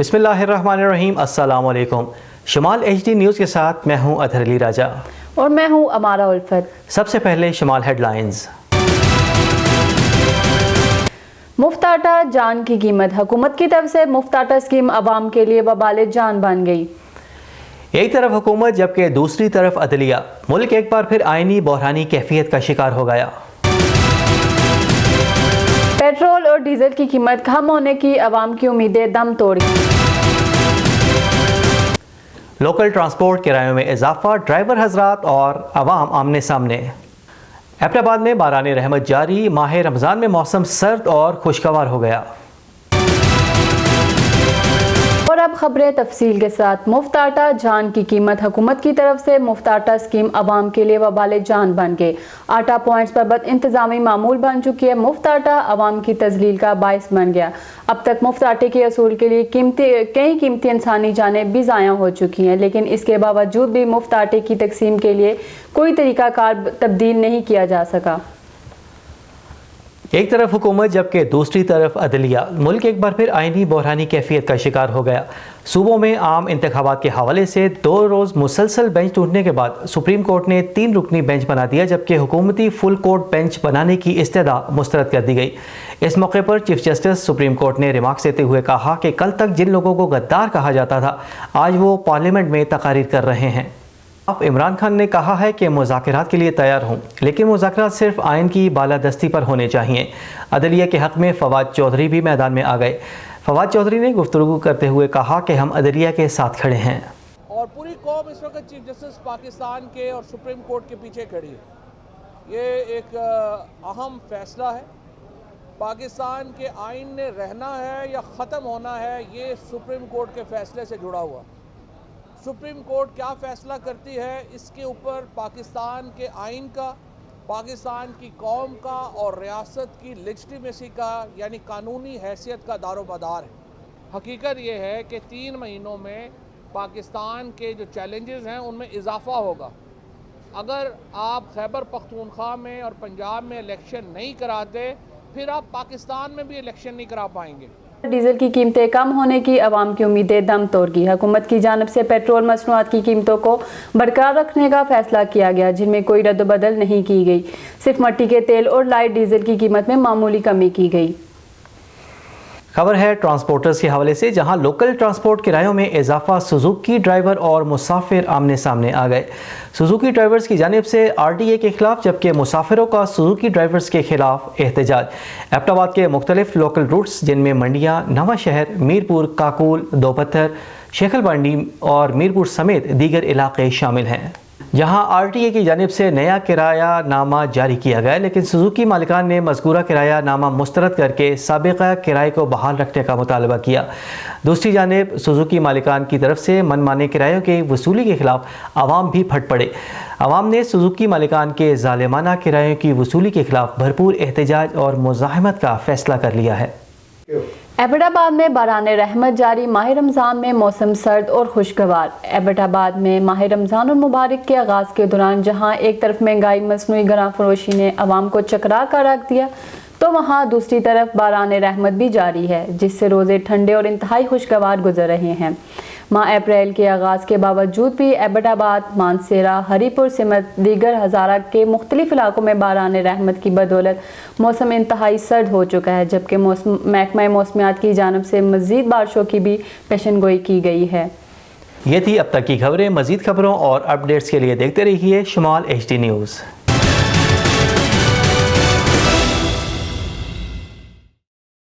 बिस्मिल्लाहिर्रहमानिर्रहीम। अस्सलाम वालेकुम। शमाल HD न्यूज़ के साथ मैं हूं अतहर अली राजा और मैं हूं अमारा उल्फत। सबसे पहले शमाल हेडलाइंस। मुफ्त आटा जान की कीमत। हुकूमत की तरफ से मुफ्त आटा स्कीम अवाम के लिए वबाल जान बन गई। एक तरफ हुकूमत जबकि दूसरी तरफ अदलिया। मुल्क एक बार फिर आईनी बहरानी कैफियत का शिकार हो गया। पेट्रोल और डीजल की कीमत कम होने की अवाम की उम्मीदें दम तोड़ी। लोकल ट्रांसपोर्ट किरायों में इजाफा, ड्राइवर हजरात और अवाम आमने सामने। एबटाबाद में बारान रहमत जारी, माह रमज़ान में मौसम सर्द और खुशगवार हो गया। और अब खबरें तफसील के साथ। मुफ्त आटा जान की कीमत। हुकूमत की तरफ से मुफ्त आटा स्कीम अवाम के लिए वबाल जान बन गई। आटा पॉइंट्स पर बद इंतजामी मामूल बन चुकी है। मुफ्त आटा अवाम की तजलील का बायस बन गया। अब तक मुफ्त आटे के असूल के लिए कई कीमती इंसानी जानें भी ज़ाया हो चुकी हैं, लेकिन इसके बावजूद भी मुफ्त आटे की तकसीम के लिए कोई तरीकाकार तब्दील नहीं किया जा सका। एक तरफ हुकूमत जबकि दूसरी तरफ अदलिया। मुल्क एक बार फिर आईनी बहरानी कैफियत का शिकार हो गया। सूबों में आम इंतखाबात के हवाले से 2 रोज़ मुसलसल बेंच टूटने के बाद सुप्रीम कोर्ट ने 3 रुकनी बेंच बना दिया, जबकि हुकूमती फुल कोर्ट बेंच बनाने की इस्तदा मुस्तरद कर दी गई। इस मौके पर चीफ जस्टिस सुप्रीम कोर्ट ने रिमार्क्स देते हुए कहा कि कल तक जिन लोगों को गद्दार कहा जाता था, आज वो पार्लियामेंट में तकारीर कर रहे हैं। इमरान खान ने कहा है कि मुज़ाकरात के लिए तैयार हूँ, लेकिन मुज़ाकरात सिर्फ आइन की बालादस्ती पर होने चाहिए। अदलिया के हक़ में फवाद चौधरी भी मैदान में आ गए। फवाद चौधरी ने गुफ्तगू करते हुए कहा कि हम अदलिया के साथ खड़े हैं और पूरी कौम इस वक्त चीफ जस्टिस पाकिस्तान के और सुप्रीम कोर्ट के पीछे खड़ी है। ये एक अहम फैसला है। पाकिस्तान के आइन ने रहना है या ख़त्म होना है, ये सुप्रीम कोर्ट के फैसले से जुड़ा हुआ। सुप्रीम कोर्ट क्या फ़ैसला करती है, इसके ऊपर पाकिस्तान के आइन का, पाकिस्तान की कौम का और रियासत की लेजिटिमेसी का यानी कानूनी हैसियत का दारोमदार है। हकीकत ये है कि 3 महीनों में पाकिस्तान के जो चैलेंजेस हैं उनमें इजाफा होगा। अगर आप खैबर पख्तूनख्वा में और पंजाब में इलेक्शन नहीं कराते, फिर आप पाकिस्तान में भी इलेक्शन नहीं करा पाएंगे। डीजल की कीमतें कम होने की अवाम की उम्मीदें दम तोड़ गई। हुकूमत की जानिब से पेट्रोल मसनूआत की कीमतों को बरकरार रखने का फैसला किया गया, जिनमें कोई रद्द-बदल नहीं की गई। सिर्फ मिट्टी के तेल और लाइट डीजल की कीमत में मामूली कमी की गई। खबर है ट्रांसपोर्टर्स के हवाले से, जहां लोकल ट्रांसपोर्ट किरायों में इजाफा। सुजुकी ड्राइवर और मुसाफिर आमने सामने आ गए। सुजुकी ड्राइवर्स की जानिब से RTA के खिलाफ, जबकि मुसाफिरों का सुजुकी ड्राइवर्स के खिलाफ एहतजाज। एबटाबाद के मुख्तलिफ लोकल रूट्स जिनमें मंडियाँ, नवा शहर, मीरपुर, काकुल, दोपत्थर, शेखल बांडी और मीरपुर समेत दीगर इलाके शामिल हैं, जहां RTA की जानिब से नया किराया नामा जारी किया गया, लेकिन सुजुकी मालिकान ने मज़कूरा किराया नामा मुस्तरद करके साबिक़ा किराए को बहाल रखने का मुतालबा किया। दूसरी जानिब सुजुकी मालिकान की तरफ से मनमाने किरायों की वसूली के खिलाफ आवाम भी फट पड़े। आवाम ने सुजुकी मालिकान के ज़ालिमाना किरायों की वसूली के खिलाफ भरपूर एहतजाज और मुज़ाहमत का फ़ैसला कर लिया है। एबटाबाद में बारान रहमत जारी, माह रमज़ान में मौसम सर्द और खुशगवार। एबटाबाद में माह रमज़ान और मुबारक के आगाज़ के दौरान जहां एक तरफ महंगाई, मसनूई गरां फरोशी ने अवाम को चकरा कर रख दिया, तो वहां दूसरी तरफ बारान रहमत भी जारी है, जिससे रोज़े ठंडे और इंतहाई खुशगवार गुजर रहे हैं। माह अप्रैल के आगाज़ के बावजूद भी एबटाबाद, मानसेरा, हरीपुर समेत दीगर हज़ारा के मुख्तलिफ इलाकों में बारान रहमत की बदौलत मौसम इंतहाई सर्द हो चुका है, जबकि महकमा मौसमियात की जानिब से मज़ीद बारिशों की भी पेशन गोई की गई है। ये थी अब तक की खबरें। मज़ीद खबरों और अपडेट्स के लिए देखते रहिए शमाल HD न्यूज़।